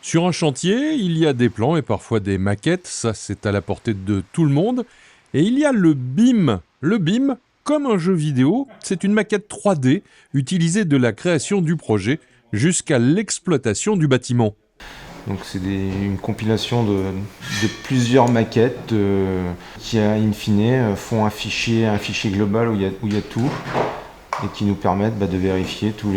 Sur un chantier, il y a des plans et parfois des maquettes, ça c'est à la portée de tout le monde. Et il y a le BIM. Le BIM, comme un jeu vidéo, c'est une maquette 3D utilisée de la création du projet jusqu'à l'exploitation du bâtiment. Donc c'est une compilation de plusieurs maquettes qui, in fine, font un fichier global où il y a tout et qui nous permettent de vérifier tous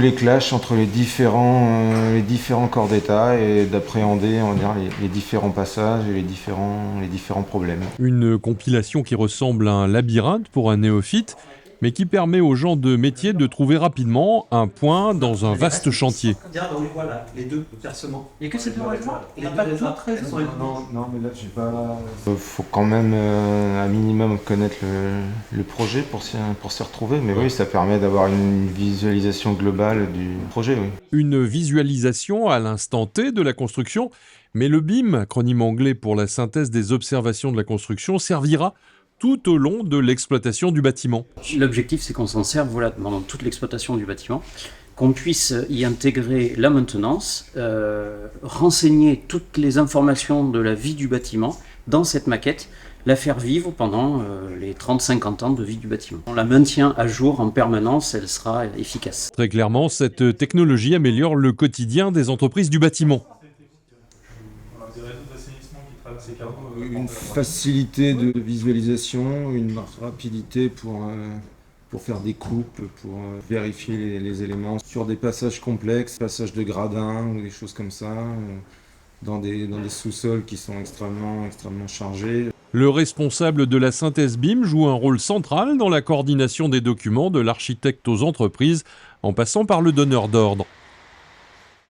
les clashs entre les différents corps d'état et d'appréhender, on va dire, les différents passages et les différents problèmes. Une compilation qui ressemble à un labyrinthe pour un néophyte, mais qui permet aux gens de métier de trouver rapidement un point dans un vaste chantier. Regarde, on les voit là, les deux, versement. Il n'y a que ces deux raisons. On n'a pas toutes raisons. Non, mais là, j'ai pas. Faut quand même un minimum connaître le projet pour s'y retrouver. Mais oui, ça permet d'avoir une visualisation globale du projet. Oui. Une visualisation à l'instant T de la construction, mais le BIM, acronyme anglais pour la synthèse des observations de la construction, servira tout au long de l'exploitation du bâtiment. L'objectif, c'est qu'on s'en serve pendant toute l'exploitation du bâtiment, qu'on puisse y intégrer la maintenance, renseigner toutes les informations de la vie du bâtiment dans cette maquette, la faire vivre pendant les 30-50 ans de vie du bâtiment. On la maintient à jour en permanence, elle sera efficace. Très clairement, cette technologie améliore le quotidien des entreprises du bâtiment. Une facilité de visualisation, une rapidité pour faire des coupes, pour vérifier les éléments sur des passages complexes, passages de gradins ou des choses comme ça, dans des sous-sols qui sont extrêmement chargés. Le responsable de la synthèse BIM joue un rôle central dans la coordination des documents de l'architecte aux entreprises, en passant par le donneur d'ordre.